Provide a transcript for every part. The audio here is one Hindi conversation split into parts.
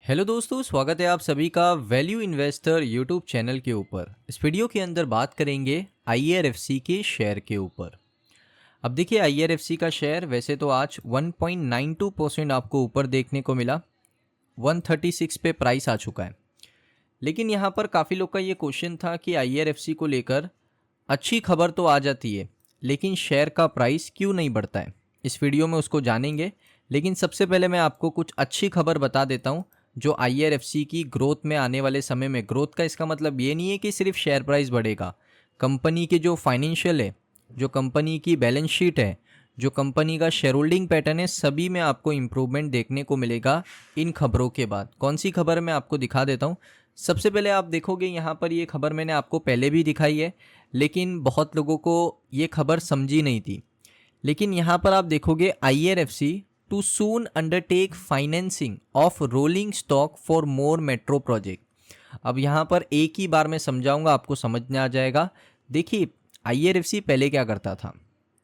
हेलो दोस्तों, स्वागत है आप सभी का वैल्यू इन्वेस्टर यूट्यूब चैनल के ऊपर। इस वीडियो के अंदर बात करेंगे आईआरएफसी के शेयर के ऊपर। अब देखिए, आईआरएफसी का शेयर वैसे तो आज 1.92% आपको ऊपर देखने को मिला, 136 पे प्राइस आ चुका है। लेकिन यहाँ पर काफ़ी लोग का ये क्वेश्चन था कि आईआरएफसी को लेकर अच्छी खबर तो आ जाती है, लेकिन शेयर का प्राइस क्यों नहीं बढ़ता है। इस वीडियो में उसको जानेंगे, लेकिन सबसे पहले मैं आपको कुछ अच्छी खबर बता देता हूँ जो आईआरएफसी की ग्रोथ में आने वाले समय में। ग्रोथ का इसका मतलब ये नहीं है कि सिर्फ शेयर प्राइस बढ़ेगा। कंपनी के जो फाइनेंशियल है, जो कंपनी की बैलेंस शीट है, जो कंपनी का शेयर होल्डिंग पैटर्न है, सभी में आपको इम्प्रूवमेंट देखने को मिलेगा इन खबरों के बाद। कौन सी खबर मैं आपको दिखा देता हूँ। सबसे पहले आप देखोगे यहाँ पर ये खबर मैंने आपको पहले भी दिखाई है, लेकिन बहुत लोगों को ये खबर समझी नहीं थी। लेकिन यहाँ पर आप देखोगे IRFC too soon undertake financing of rolling stock for more metro project. अब यहाँ पर एक ही बार मैं समझाऊंगा, आपको समझ में आ जाएगा। देखिए, आईआरएफसी पहले क्या करता था,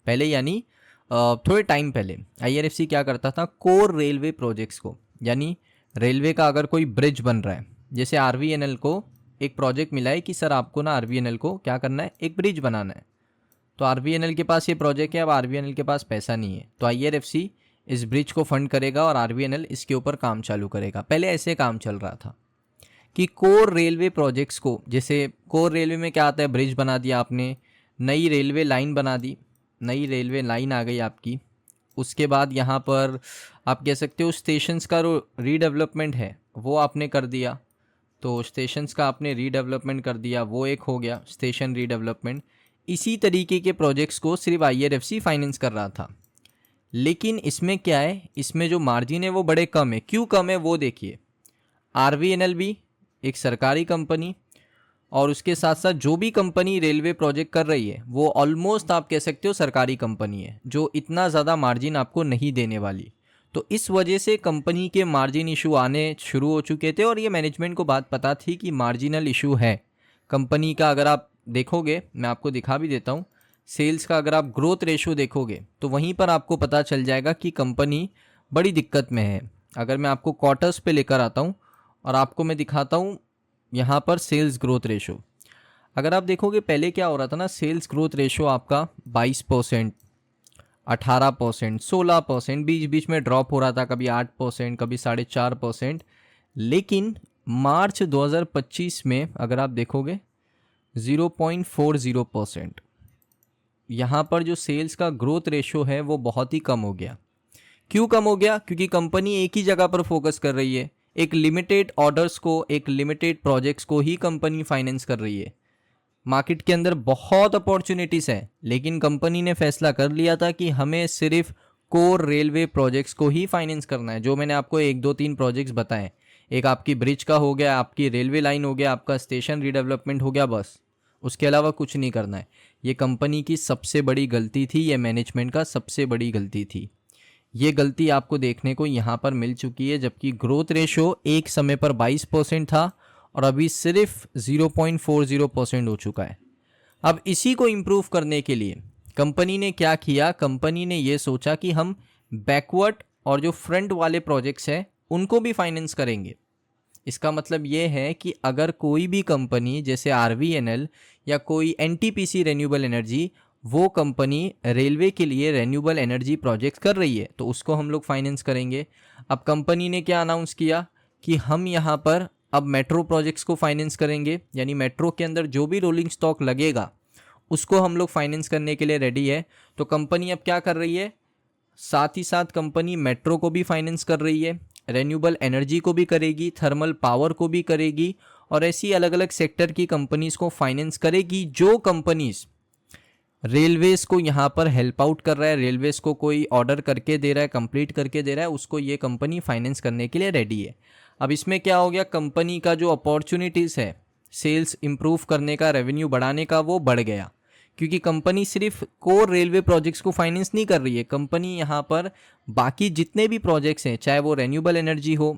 पहले यानी थोड़े टाइम पहले आईआरएफसी क्या करता था, कोर रेलवे प्रोजेक्ट्स को, यानी रेलवे का अगर कोई ब्रिज बन रहा है, जैसे आरवीएनएल को एक प्रोजेक्ट मिला है कि सर आपको ना आरवीएनएल को क्या करना है, एक ब्रिज बनाना है। तो आरवीएनएल के पास ये प्रोजेक्ट है, अब आरवीएनएल के पास पैसा नहीं है, तो आईआरएफसी इस ब्रिज को फंड करेगा और आरवीएनएल इसके ऊपर काम चालू करेगा। पहले ऐसे काम चल रहा था कि कोर रेलवे प्रोजेक्ट्स को, जैसे कोर रेलवे में क्या आता है, ब्रिज बना दिया आपने, नई रेलवे लाइन बना दी, नई रेलवे लाइन आ गई आपकी। उसके बाद यहाँ पर आप कह सकते हो स्टेशंस का रीडेवलपमेंट है वो आपने कर दिया, तो स्टेशंस का आपने रीडेवलपमेंट कर दिया, वो एक हो गया स्टेशन रीडेवलपमेंट। इसी तरीके के प्रोजेक्ट्स को सिर्फ आईआरएफसी फाइनेंस कर रहा था। लेकिन इसमें क्या है, इसमें जो मार्जिन है वो बड़े कम है। क्यों कम है वो देखिए। आरवीएनएल भी एक सरकारी कंपनी, और उसके साथ साथ जो भी कंपनी रेलवे प्रोजेक्ट कर रही है वो ऑलमोस्ट आप कह सकते हो सरकारी कंपनी है, जो इतना ज़्यादा मार्जिन आपको नहीं देने वाली। तो इस वजह से कंपनी के मार्जिन इशू आने शुरू हो चुके थे, और ये मैनेजमेंट को बात पता थी कि मार्जिनल इशू है कंपनी का। अगर आप देखोगे, मैं आपको दिखा भी देता हूँ, सेल्स का अगर आप ग्रोथ रेशो देखोगे तो वहीं पर आपको पता चल जाएगा कि कंपनी बड़ी दिक्कत में है। अगर मैं आपको क्वार्टर्स पे लेकर आता हूँ और आपको मैं दिखाता हूँ यहाँ पर सेल्स ग्रोथ रेशो। अगर आप देखोगे पहले क्या हो रहा था ना, सेल्स ग्रोथ रेशो आपका 22%, 18%, 16%, बीच बीच में ड्रॉप हो रहा था, कभी 8%, कभी 4.5%। लेकिन मार्च 2025 में अगर आप देखोगे 0.40%। यहाँ पर जो सेल्स का ग्रोथ रेशो है वो बहुत ही कम हो गया। क्यों कम हो गया? क्योंकि कंपनी एक ही जगह पर फोकस कर रही है, एक लिमिटेड ऑर्डर्स को, एक लिमिटेड प्रोजेक्ट्स को ही कंपनी फाइनेंस कर रही है। मार्केट के अंदर बहुत अपॉर्चुनिटीज़ है, लेकिन कंपनी ने फैसला कर लिया था कि हमें सिर्फ कोर रेलवे प्रोजेक्ट्स को ही फाइनेंस करना है। जो मैंने आपको 1 2 3 प्रोजेक्ट्स बताए, एक आपकी ब्रिज का हो गया, आपकी रेलवे लाइन हो गया, आपका स्टेशन रीडेवलपमेंट हो गया, बस उसके अलावा कुछ नहीं करना है। ये कंपनी की सबसे बड़ी गलती थी, ये मैनेजमेंट का सबसे बड़ी गलती थी। ये गलती आपको देखने को यहाँ पर मिल चुकी है, जबकि ग्रोथ रेशो एक समय पर 22% था और अभी सिर्फ 0.40% हो चुका है। अब इसी को इम्प्रूव करने के लिए कंपनी ने क्या किया, कंपनी ने ये सोचा कि हम बैकवर्ड और जो फ्रंट वाले प्रोजेक्ट्स हैं उनको भी फाइनेंस करेंगे। इसका मतलब ये है कि अगर कोई भी कंपनी जैसे आरवीएनएल या कोई एनटीपीसी रेन्यूएबल एनर्जी, वो कंपनी रेलवे के लिए रेन्यूएबल एनर्जी प्रोजेक्ट्स कर रही है, तो उसको हम लोग फाइनेंस करेंगे। अब कंपनी ने क्या अनाउंस किया कि हम यहाँ पर अब मेट्रो प्रोजेक्ट्स को फाइनेंस करेंगे, यानी मेट्रो के अंदर जो भी रोलिंग स्टॉक लगेगा उसको हम लोग फाइनेंस करने के लिए रेडी है। तो कंपनी अब क्या कर रही है, साथ ही साथ कंपनी मेट्रो को भी फाइनेंस कर रही है, रेन्यूएबल एनर्जी को भी करेगी, थर्मल पावर को भी करेगी, और ऐसी अलग अलग सेक्टर की कंपनीज को फाइनेंस करेगी। जो कंपनीज रेलवेज को यहाँ पर हेल्प आउट कर रहा है, रेलवेज को कोई ऑर्डर करके दे रहा है, कंप्लीट करके दे रहा है, उसको ये कंपनी फाइनेंस करने के लिए रेडी है। अब इसमें क्या हो गया, कंपनी का जो अपॉर्चुनिटीज़ है सेल्स इंप्रूव करने का, रेवेन्यू बढ़ाने का, वो बढ़ गया। क्योंकि कंपनी सिर्फ कोर रेलवे प्रोजेक्ट्स को फाइनेंस नहीं कर रही है, कंपनी यहाँ पर बाकी जितने भी प्रोजेक्ट्स हैं, चाहे वो रेन्यूएबल एनर्जी हो,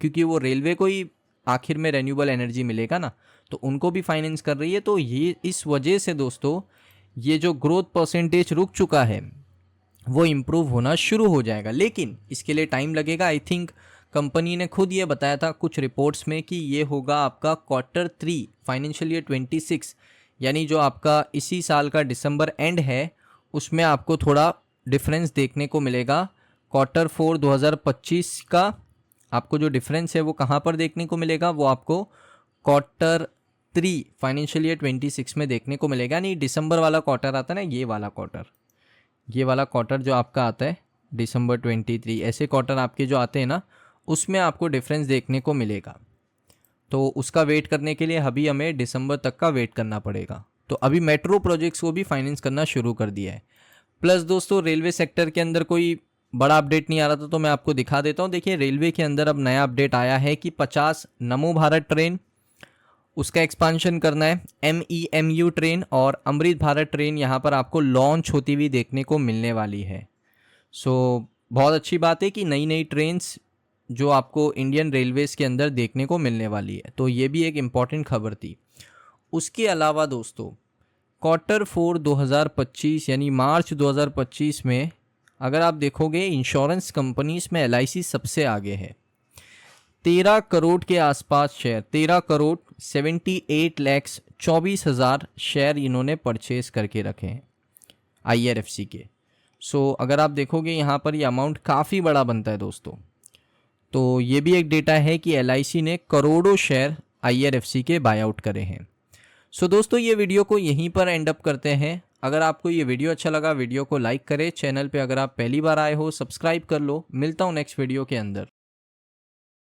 क्योंकि वो रेलवे को ही आखिर में रेन्यूएबल एनर्जी मिलेगा ना, तो उनको भी फाइनेंस कर रही है। तो ये इस वजह से दोस्तों ये जो ग्रोथ परसेंटेज रुक चुका है वो इम्प्रूव होना शुरू हो जाएगा, लेकिन इसके लिए टाइम लगेगा। आई थिंक कंपनी ने खुद ये बताया था कुछ रिपोर्ट्स में कि ये होगा आपका Q3 फाइनेंशियल ईयर 26, यानी जो आपका इसी साल का दिसंबर एंड है उसमें आपको थोड़ा डिफरेंस देखने को मिलेगा। Q4 2025 का आपको जो डिफरेंस है वो कहाँ पर देखने को मिलेगा, वो आपको Q3 फाइनेंशियल ईयर 26 में देखने को मिलेगा। नहीं, दिसंबर वाला क्वार्टर आता है ना, ये वाला क्वार्टर जो आपका आता है दिसंबर 23, ऐसे क्वार्टर आपके जो आते हैं ना उसमें आपको डिफरेंस देखने को मिलेगा। तो उसका वेट करने के लिए अभी हमें दिसंबर तक का वेट करना पड़ेगा। तो अभी मेट्रो प्रोजेक्ट्स को भी फाइनेंस करना शुरू कर दिया है। प्लस दोस्तों रेलवे सेक्टर के अंदर कोई बड़ा अपडेट नहीं आ रहा था तो मैं आपको दिखा देता हूँ। देखिए रेलवे के अंदर अब नया अपडेट आया है कि 50 नमो भारत ट्रेन उसका एक्सपांशन करना है। MEMU ट्रेन और अमृत भारत ट्रेन यहाँ पर आपको लॉन्च होती हुई देखने को मिलने वाली है। सो बहुत अच्छी बात है कि नई नई ट्रेन्स जो आपको इंडियन रेलवेज़ के अंदर देखने को मिलने वाली है, तो ये भी एक इम्पॉर्टेंट खबर थी। उसके अलावा दोस्तों Q4 2025 यानी मार्च 2025 में अगर आप देखोगे इंश्योरेंस कंपनीज में LIC सबसे आगे है। 13 करोड़ के आसपास शेयर, 13 करोड़ 78,24,000 शेयर इन्होंने परचेज करके रखे हैं IRFC के। सो अगर आप देखोगे यहाँ पर ये अमाउंट काफ़ी बड़ा बनता है दोस्तों। तो ये भी एक डेटा है कि LIC ने करोड़ों शेयर IRFC के बाय आउट करे हैं। सो दोस्तों ये वीडियो को यहीं पर एंड अप करते हैं। अगर आपको ये वीडियो अच्छा लगा वीडियो को लाइक करें, चैनल पे अगर आप पहली बार आए हो सब्सक्राइब कर लो। मिलता हूँ नेक्स्ट वीडियो के अंदर।